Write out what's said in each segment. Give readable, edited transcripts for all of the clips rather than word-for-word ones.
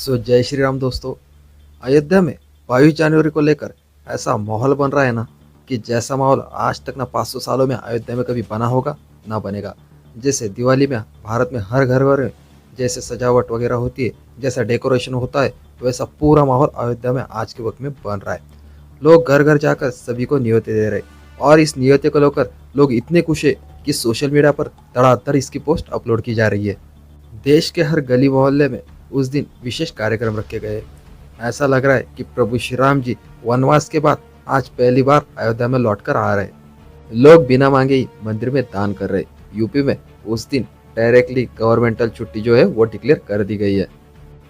जय श्री राम दोस्तों। अयोध्या में 22 जनवरी को लेकर ऐसा माहौल बन रहा है ना कि जैसा माहौल आज तक ना 500 सालों में अयोध्या में कभी बना होगा ना बनेगा। जैसे दिवाली में भारत में हर घर घर में जैसे सजावट वगैरह होती है, जैसा डेकोरेशन होता है, वैसा पूरा माहौल अयोध्या में आज के वक्त में बन रहा है। लोग घर घर जाकर सभी को न्योते दे रहे हैं और इस न्योते को लेकर लोग इतने खुश है कि सोशल मीडिया पर धड़ाधड़ इसकी पोस्ट अपलोड की जा रही है। देश के हर गली मोहल्ले में उस दिन विशेष कार्यक्रम रखे गए। ऐसा लग रहा है कि प्रभु श्री राम जी वनवास के बाद आज पहली बार अयोध्या में लौटकर आ रहे हैं। लोग बिना मांगे ही मंदिर में दान कर रहे। यूपी में उस दिन डायरेक्टली गवर्नमेंटल छुट्टी जो है वो डिक्लेयर कर दी गई है।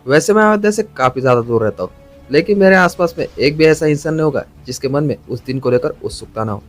वैसे मैं अयोध्या से काफी ज्यादा दूर रहता हूँ, लेकिन मेरे आसपास में एक भी ऐसा इंसान नहीं होगा जिसके मन में उस दिन को लेकर उत्सुकता ना हो।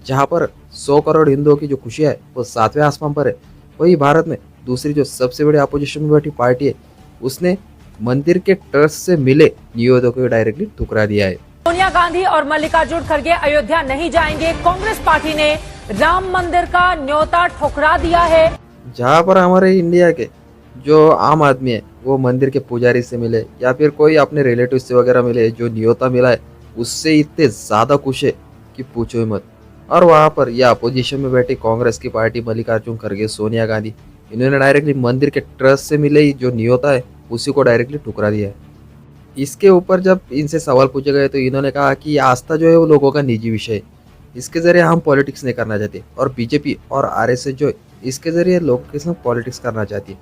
जहाँ पर 100 करोड़ हिंदुओं की जो खुशियाँ है वो 7वें आसमान पर है, वही भारत में दूसरी जो सबसे बड़ी अपोजिशन में बैठी पार्टी है उसने मंदिर के ट्रस्ट से मिले निवेदकों को डायरेक्टली ठुकरा दिया है। सोनिया गांधी और मल्लिकार्जुन खड़गे अयोध्या नहीं जाएंगे। कांग्रेस पार्टी ने राम मंदिर का न्योता ठुकरा दिया है। जहाँ पर हमारे इंडिया के जो आम आदमी है वो मंदिर के पुजारी से मिले या फिर कोई अपने रिलेटिव से वगैरह मिले, जो न्योता मिला है उससे इतने ज्यादा खुश है कि पूछो ही मत। और वहाँ पर यह अपोजिशन में बैठी कांग्रेस की पार्टी मल्लिकार्जुन खड़गे, सोनिया गांधी, इन्होंने डायरेक्टली मंदिर के ट्रस्ट से मिले ही जो नियोता है उसी को डायरेक्टली ठुकरा दिया है। इसके ऊपर जब इनसे सवाल पूछे गए तो इन्होंने कहा कि आस्था जो है वो लोगों का निजी विषय है, इसके जरिए हम पॉलिटिक्स नहीं करना चाहते। और बीजेपी और आरएसएस जो है इसके जरिए लोगों के साथ पॉलिटिक्स करना चाहती है।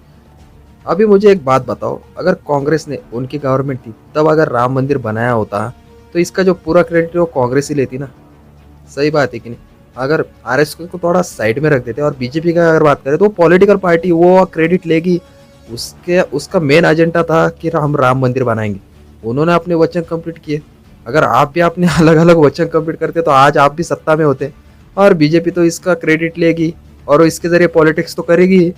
अभी मुझे एक बात बताओ, अगर कांग्रेस ने उनकी गवर्नमेंट थी तब अगर राम मंदिर बनाया होता तो इसका जो पूरा क्रेडिट वो कांग्रेस ही लेती ना। सही बात है कि नहीं? अगर आरएसएस को थोड़ा साइड में रख देते और बीजेपी का अगर बात करें तो पॉलिटिकल पार्टी वो क्रेडिट लेगी। उसका मेन एजेंडा था कि हम राम मंदिर बनाएंगे। उन्होंने अपने वचन कंप्लीट किए। अगर आप भी अपने अलग अलग वचन कंप्लीट करते तो आज आप भी सत्ता में होते। और बीजेपी तो इसका क्रेडिट लेगी और इसके जरिए पॉलिटिक्स तो करेगी।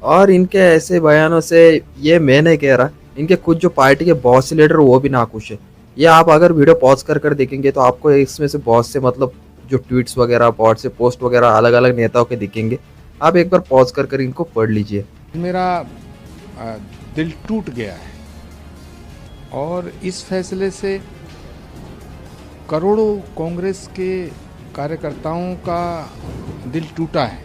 और इनके ऐसे बयानों से ये मैं नहीं कह रहा, इनके कुछ जो पार्टी के बहुत से लीडर वो भी नाखुश है। ये आप अगर वीडियो पॉज कर देखेंगे तो आपको इसमें से बहुत से मतलब जो ट्वीट्स वगैरह, बहुत से पोस्ट वगैरह अलग अलग नेताओं के दिखेंगे। आप एक बार पॉज कर इनको पढ़ लीजिए। मेरा दिल टूट गया है और इस फैसले से करोड़ों कांग्रेस के कार्यकर्ताओं का दिल टूटा है।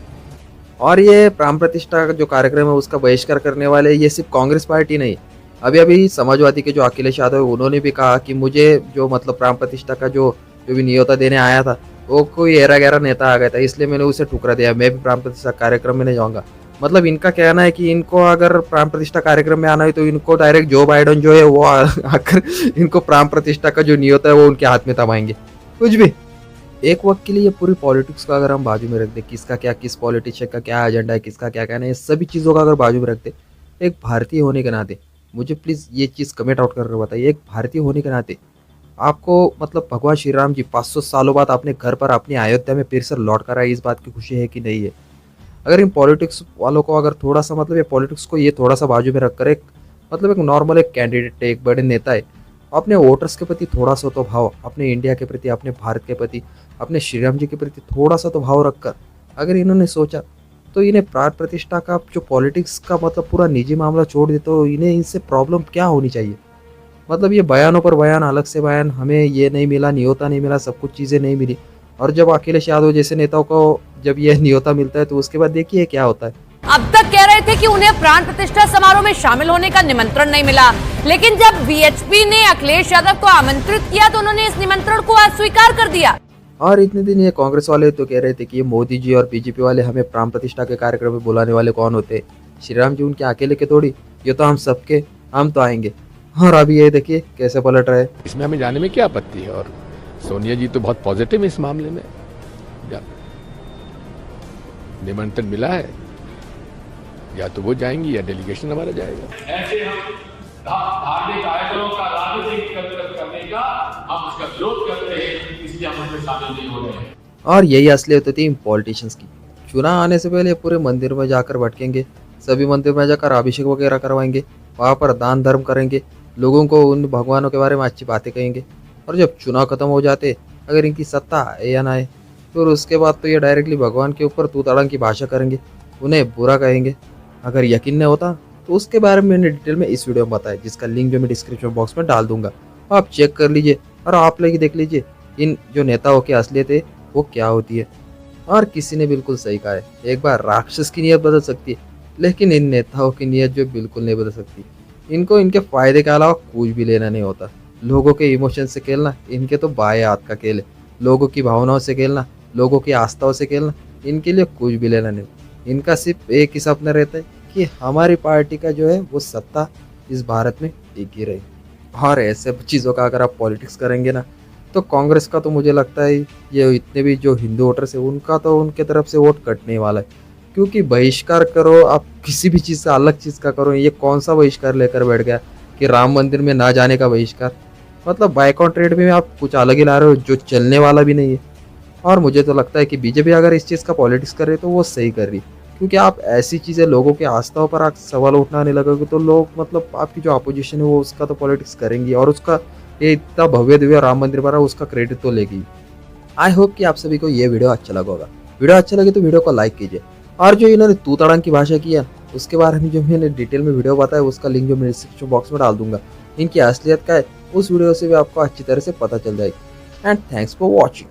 और ये प्राण प्रतिष्ठा का जो कार्यक्रम है उसका बहिष्कार करने वाले ये सिर्फ कांग्रेस पार्टी नहीं, अभी समाजवादी के जो अखिलेश यादव उन्होंने भी कहा कि मुझे जो मतलब प्राण प्रतिष्ठा का जो भी न्योता देने आया था वो कोई एरा गहरा नेता आ गया था, इसलिए मैंने उसे ठुकरा दिया, मैं भी प्राण प्रतिष्ठा कार्यक्रम में नहीं जाऊंगा। मतलब इनका कहना है कि इनको अगर प्राण प्रतिष्ठा कार्यक्रम में आना है तो इनको डायरेक्ट जो बाइडेन जो है वो आकर इनको प्राण प्रतिष्ठा का जो नियत है वो उनके हाथ में थमाएंगे। कुछ भी एक वक्त के लिए पूरी पॉलिटिक्स का अगर हम बाजू में रख दे, किसका क्या, किस पॉलिटिशियन का क्या एजेंडा है, किसका क्या कहना है, ये सभी चीज़ों का अगर बाजू में रख दे, एक भारतीय होने के नाते मुझे प्लीज़ ये चीज़ कमेंट आउट करके बताइए, एक भारतीय होने के नाते आपको मतलब भगवान श्री राम जी 500 सालों बाद अपने घर पर अपनी अयोध्या में फिर से लौट कर आए, इस बात की खुशी है कि नहीं है? अगर इन पॉलिटिक्स वालों को अगर थोड़ा सा मतलब ये पॉलिटिक्स को ये थोड़ा सा बाजू में रखकर एक मतलब एक नॉर्मल एक कैंडिडेट है, एक बड़े नेता है, अपने वोटर्स के प्रति थोड़ा सा तो भाव, अपने इंडिया के प्रति, अपने भारत के प्रति, अपने श्री राम जी के प्रति थोड़ा सा तो भाव रखकर अगर इन्होंने सोचा तो इन्हें प्राण प्रतिष्ठा का जो पॉलिटिक्स का मतलब पूरा निजी मामला छोड़ दे तो इन्हें इनसे प्रॉब्लम क्या होनी चाहिए? मतलब ये बयानों पर बयान, अलग से बयान, हमें ये नहीं मिला, न्योता नहीं मिला, सब कुछ चीज़ें नहीं मिली। और जब अखिलेश यादव जैसे नेताओं को जब ये न्योता मिलता है तो उसके बाद देखिए क्या होता है। अब तक कह रहे थे कि उन्हें प्राण प्रतिष्ठा समारोह में शामिल होने का निमंत्रण नहीं मिला, लेकिन जब वीएचपी ने अखिलेश यादव को आमंत्रित किया तो उन्होंने इस निमंत्रण को अस्वीकार कर दिया। और इतने दिन ये कांग्रेस वाले तो कह रहे थे कि ये मोदी जी और बीजेपी वाले हमें प्राण प्रतिष्ठा के कार्यक्रम में बुलाने वाले कौन होते? श्री राम जी उनके अकेले के थोड़ी, ये तो हम सबके, हम तो आएंगे। और अभी ये देखिए कैसे पलट रहे। इसमें हमें जाने में क्या आपत्ति है? और सोनिया जी तो बहुत पॉजिटिव है इस मामले में। निमंत्रण मिला है, या तो वो जाएंगी या डेलीगेशन हमारा जाएगा। ऐसे हम धार्मिक आयोजनों का राजनीतिक करने का हम उसका विरोध करते हैं, इसलिए हम उसमें शामिल नहीं हो रहे हैं। और यही असलियत होती है पॉलिटिशियंस की। चुनाव आने से पहले पूरे मंदिर में जाकर भटकेंगे, सभी मंदिर में जाकर अभिषेक वगैरह करवाएंगे, वहाँ पर दान धर्म करेंगे, लोगों को उन भगवानों के बारे में अच्छी बातें कहेंगे। और जब चुनाव खत्म हो जाते, अगर इनकी सत्ता आए या ना आए, फिर उसके बाद तो ये डायरेक्टली भगवान के ऊपर तू तड़ंग की भाषा करेंगे, उन्हें बुरा कहेंगे। अगर यकीन नहीं होता तो उसके बारे में मैंने डिटेल में इस वीडियो में बताया, जिसका लिंक जो मैं डिस्क्रिप्शन बॉक्स में डाल दूंगा। आप चेक कर लीजिए और आप लोग देख लीजिए इन जो नेताओं की असलियत है वो क्या होती है। और किसी ने बिल्कुल सही कहा है, एक बार राक्षस की नीयत बदल सकती है, लेकिन इन नेताओं की नीयत जो बिल्कुल नहीं बदल सकती। इनको इनके फायदे के अलावा कुछ भी लेना नहीं होता। लोगों के इमोशन से खेलना इनके तो बाएं हाथ का खेल है। लोगों की भावनाओं से खेलना, लोगों की आस्थाओं से खेलना इनके लिए कुछ भी लेना नहीं। इनका सिर्फ एक ही सपना रहता है कि हमारी पार्टी का जो है वो सत्ता इस भारत में टिकी रहे। और ऐसे चीज़ों का अगर आप पॉलिटिक्स करेंगे ना, तो कांग्रेस का तो मुझे लगता है ये इतने भी जो हिंदू वोटर्स है उनका तो उनके तरफ से वोट कटने वाला है। क्योंकि बहिष्कार करो आप किसी भी चीज़ का, अलग चीज़ का करो, ये कौन सा बहिष्कार लेकर बैठ गया कि राम मंदिर में ना जाने का बहिष्कार। मतलब बाय कॉन्ट्रेक्ट में आप कुछ अलग ही ला रहे हो जो चलने वाला भी नहीं है। और मुझे तो लगता है कि बीजेपी अगर इस चीज़ का पॉलिटिक्स कर रही है तो वो सही कर रही, क्योंकि आप ऐसी चीज़ें लोगों की आस्थाओं पर आप सवाल उठाने लगोगे तो लोग मतलब आपकी जो अपोजिशन है वो उसका तो पॉलिटिक्स करेंगी और उसका ये इतना भव्य दिव्य राम मंदिर बना उसका क्रेडिट तो लेगी। आई होप कि आप सभी को ये वीडियो अच्छा लगा होगा। वीडियो अच्छा लगे तो वीडियो को लाइक कीजिए। और जो इन्होंने तू तड़ंग की भाषा की है उसके बारे में जो मैंने डिटेल में वीडियो बताया उसका लिंक जो मैं डिस्क्रिप्शन बॉक्स में डाल दूंगा। इनकी असलियत का है उस वीडियो से भी आपको अच्छी तरह से पता चल जाएगी। And thanks for watching.